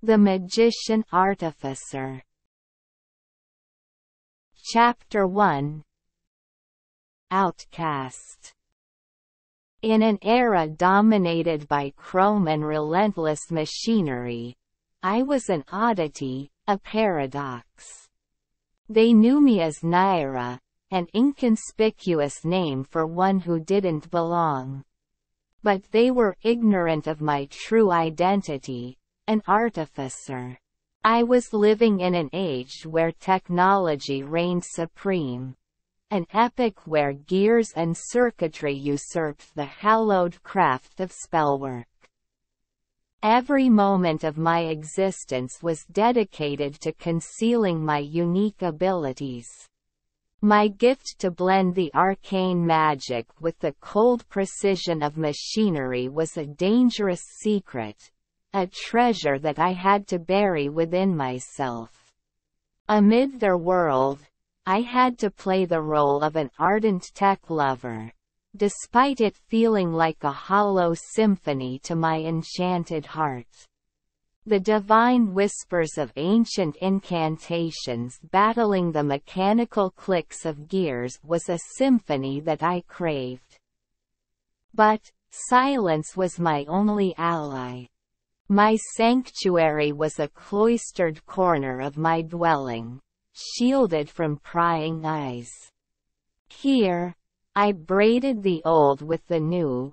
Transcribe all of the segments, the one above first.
The Magician Artificer. Chapter 1. Outcast. In an era dominated by chrome and relentless machinery, I was an oddity, a paradox. They knew me as Naira, an inconspicuous name for one who didn't belong. But they were ignorant of my true identity, an artificer. I was living in an age where technology reigned supreme. An epoch where gears and circuitry usurped the hallowed craft of spellwork. Every moment of my existence was dedicated to concealing my unique abilities. My gift to blend the arcane magic with the cold precision of machinery was a dangerous secret, a treasure that I had to bury within myself. Amid their world, I had to play the role of an ardent tech lover, despite it feeling like a hollow symphony to my enchanted heart. The divine whispers of ancient incantations battling the mechanical clicks of gears was a symphony that I craved. But silence was my only ally. My sanctuary was a cloistered corner of my dwelling, shielded from prying eyes. Here, I braided the old with the new,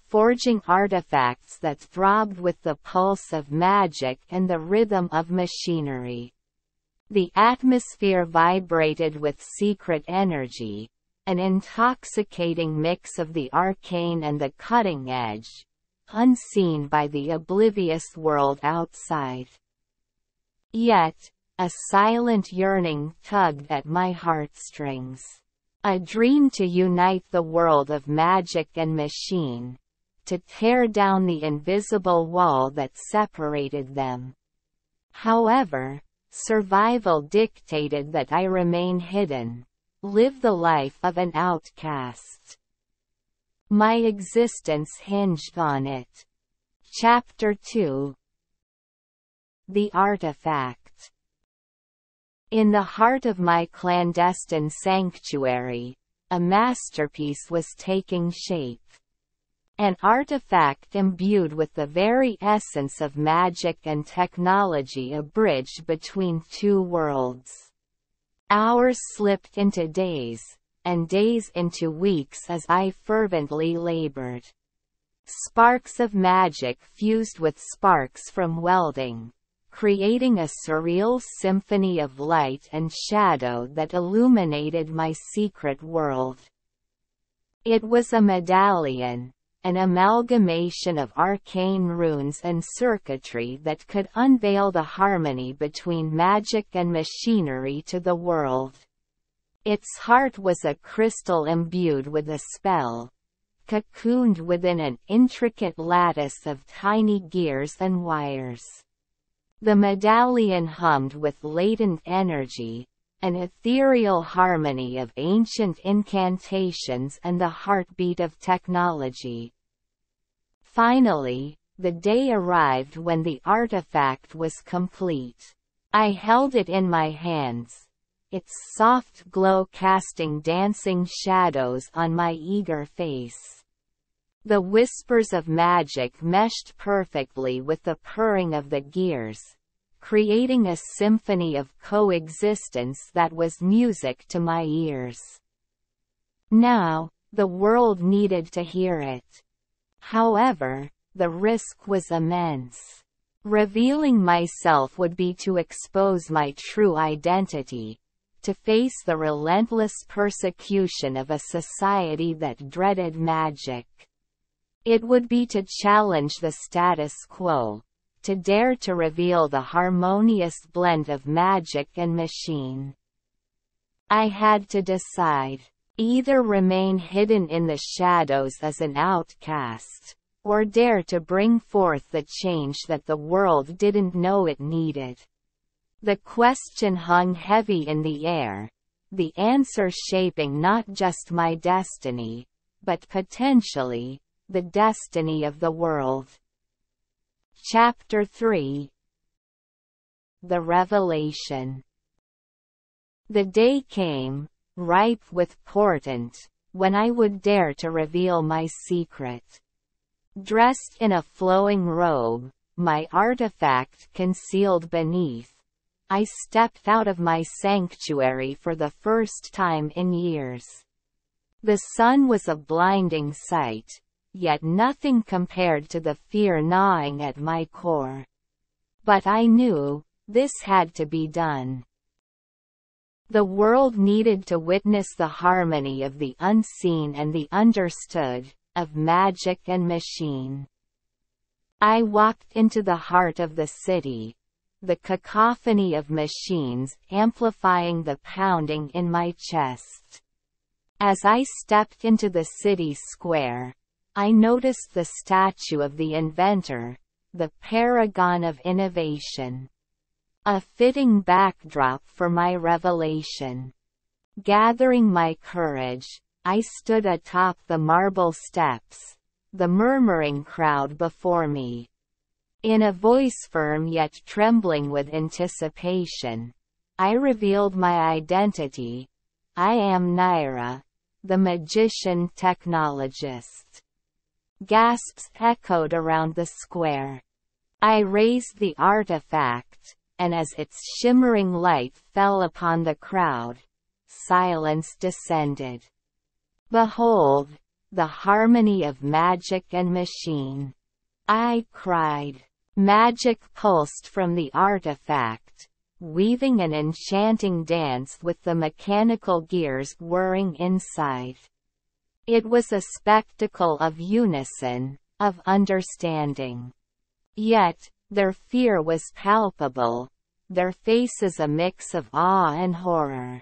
forging artifacts that throbbed with the pulse of magic and the rhythm of machinery. The atmosphere vibrated with secret energy, an intoxicating mix of the arcane and the cutting edge, unseen by the oblivious world outside. Yet, a silent yearning tugged at my heartstrings. A dream to unite the world of magic and machine, to tear down the invisible wall that separated them. However, survival dictated that I remain hidden, live the life of an outcast. My existence hinged on it. Chapter 2. The Artifact. In the heart of my clandestine sanctuary, a masterpiece was taking shape. An artifact imbued with the very essence of magic and technology, a bridge between two worlds. Hours slipped into days, and days into weeks as I fervently labored. Sparks of magic fused with sparks from welding, creating a surreal symphony of light and shadow that illuminated my secret world. It was a medallion, an amalgamation of arcane runes and circuitry that could unveil the harmony between magic and machinery to the world. Its heart was a crystal imbued with a spell, cocooned within an intricate lattice of tiny gears and wires. The medallion hummed with latent energy, an ethereal harmony of ancient incantations and the heartbeat of technology. Finally, the day arrived when the artifact was complete. I held it in my hands, its soft glow casting dancing shadows on my eager face. The whispers of magic meshed perfectly with the purring of the gears, creating a symphony of coexistence that was music to my ears. Now, the world needed to hear it. However, the risk was immense. Revealing myself would be to expose my true identity, to face the relentless persecution of a society that dreaded magic. It would be to challenge the status quo, to dare to reveal the harmonious blend of magic and machine. I had to decide, either remain hidden in the shadows as an outcast, or dare to bring forth the change that the world didn't know it needed. The question hung heavy in the air, the answer shaping not just my destiny, but potentially, the destiny of the world. Chapter 3. the revelation. The day came, ripe with portent, when I would dare to reveal my secret. Dressed in a flowing robe, my artifact concealed beneath, I stepped out of my sanctuary for the first time in years. The sun was a blinding sight, yet nothing compared to the fear gnawing at my core. But I knew, this had to be done. The world needed to witness the harmony of the unseen and the understood, of magic and machine. I walked into the heart of the city, the cacophony of machines amplifying the pounding in my chest. As I stepped into the city square, I noticed the statue of the inventor, the paragon of innovation. A fitting backdrop for my revelation. Gathering my courage, I stood atop the marble steps, the murmuring crowd before me. In a voice firm yet trembling with anticipation, I revealed my identity. I am Naira, the magician technologist. Gasps echoed around the square. I raised the artifact, and as its shimmering light fell upon the crowd, silence descended. Behold, the harmony of magic and machine. I cried. Magic pulsed from the artifact, weaving an enchanting dance with the mechanical gears whirring inside. It was a spectacle of unison, of understanding. Yet, their fear was palpable, their faces a mix of awe and horror.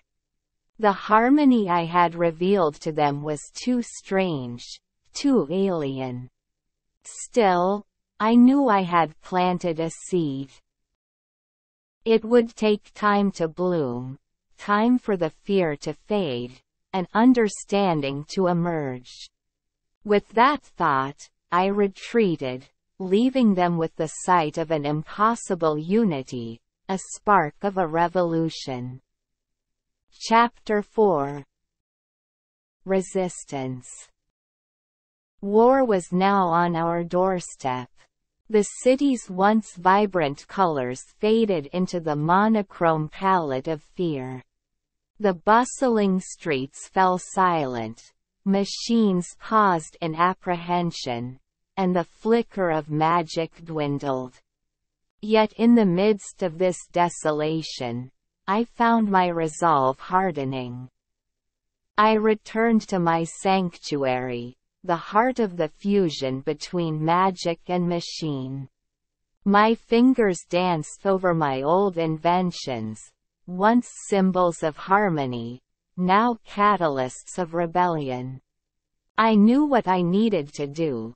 The harmony I had revealed to them was too strange, too alien. Still, I knew I had planted a seed. It would take time to bloom, time for the fear to fade, and understanding to emerge. With that thought, I retreated, leaving them with the sight of an impossible unity, a spark of a revolution. Chapter 4. Resistance. War was now on our doorstep. The city's once vibrant colors faded into the monochrome palette of fear. The bustling streets fell silent, machines paused in apprehension, and the flicker of magic dwindled. Yet in the midst of this desolation, I found my resolve hardening. I returned to my sanctuary, the heart of the fusion between magic and machine. My fingers danced over my old inventions, once symbols of harmony, now catalysts of rebellion. I knew what I needed to do.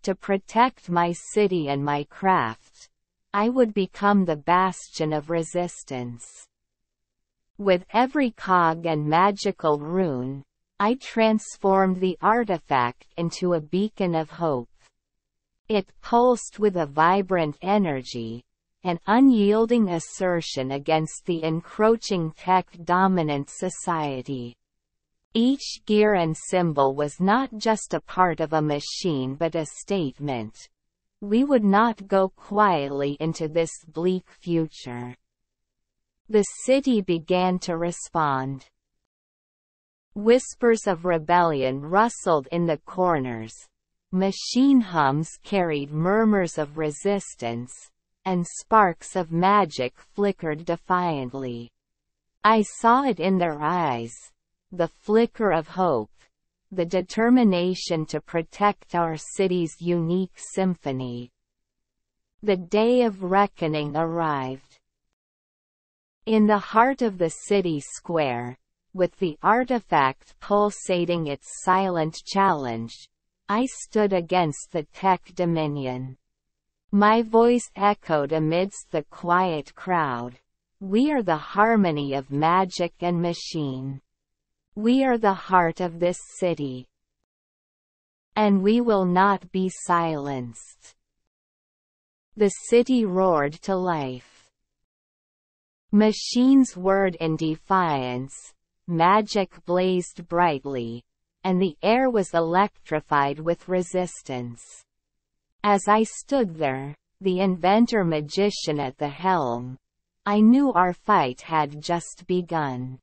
To protect my city and my craft, I would become the bastion of resistance. With every cog and magical rune, I transformed the artifact into a beacon of hope. It pulsed with a vibrant energy, an unyielding assertion against the encroaching tech-dominant society. Each gear and symbol was not just a part of a machine but a statement. We would not go quietly into this bleak future. The city began to respond. Whispers of rebellion rustled in the corners. Machine hums carried murmurs of resistance, and sparks of magic flickered defiantly. I saw it in their eyes, the flicker of hope, the determination to protect our city's unique symphony. The day of reckoning arrived. In the heart of the city square, with the artifact pulsating its silent challenge, I stood against the tech dominion. My voice echoed amidst the quiet crowd. We are the harmony of magic and machine. We are the heart of this city. And we will not be silenced. The city roared to life. Machines whirred in defiance, magic blazed brightly, and the air was electrified with resistance. As I stood there, the inventor-magician at the helm, I knew our fight had just begun.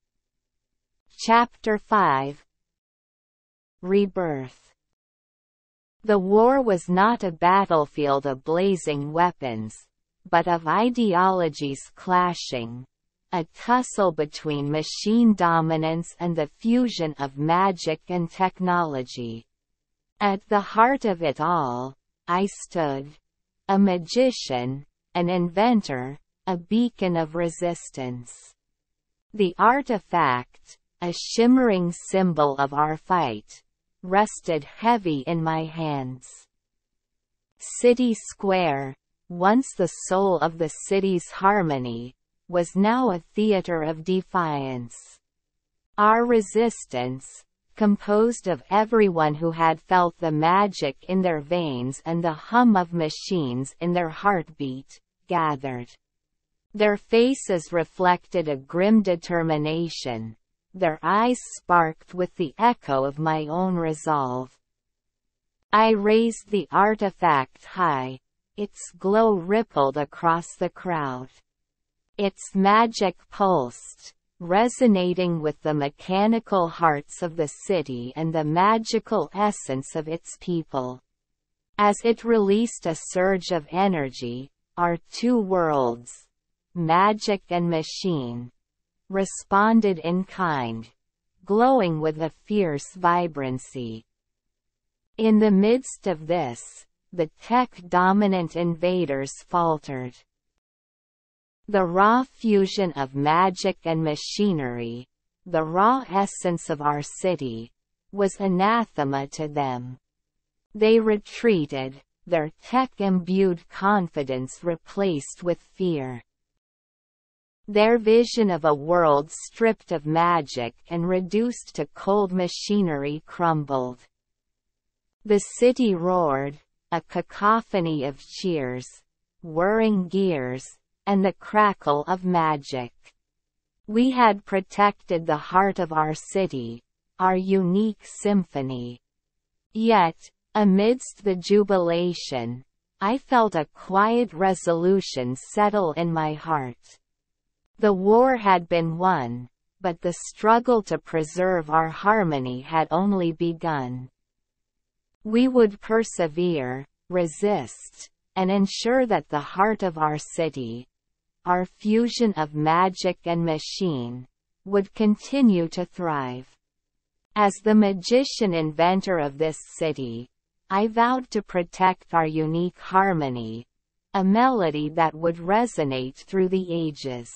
Chapter 5. Rebirth. The war was not a battlefield of blazing weapons, but of ideologies clashing, a tussle between machine dominance and the fusion of magic and technology. At the heart of it all, I stood, a magician, an inventor, a beacon of resistance. The artifact, a shimmering symbol of our fight, rested heavy in my hands. City Square, once the soul of the city's harmony, was now a theater of defiance. Our resistance, composed of everyone who had felt the magic in their veins and the hum of machines in their heartbeat, gathered. Their faces reflected a grim determination. Their eyes sparked with the echo of my own resolve. I raised the artifact high. Its glow rippled across the crowd. Its magic pulsed, resonating with the mechanical hearts of the city and the magical essence of its people. As it released a surge of energy, our two worlds, magic and machine, responded in kind, glowing with a fierce vibrancy. In the midst of this, the tech-dominant invaders faltered. The raw fusion of magic and machinery, the raw essence of our city, was anathema to them. They retreated, their tech-imbued confidence replaced with fear. Their vision of a world stripped of magic and reduced to cold machinery crumbled. The city roared, a cacophony of cheers, whirring gears, and the crackle of magic. We had protected the heart of our city, our unique symphony. Yet, amidst the jubilation, I felt a quiet resolution settle in my heart. The war had been won, but the struggle to preserve our harmony had only begun. We would persevere, resist, and ensure that the heart of our city, our fusion of magic and machine, would continue to thrive. As the magician inventor of this city, I vowed to protect our unique harmony, a melody that would resonate through the ages.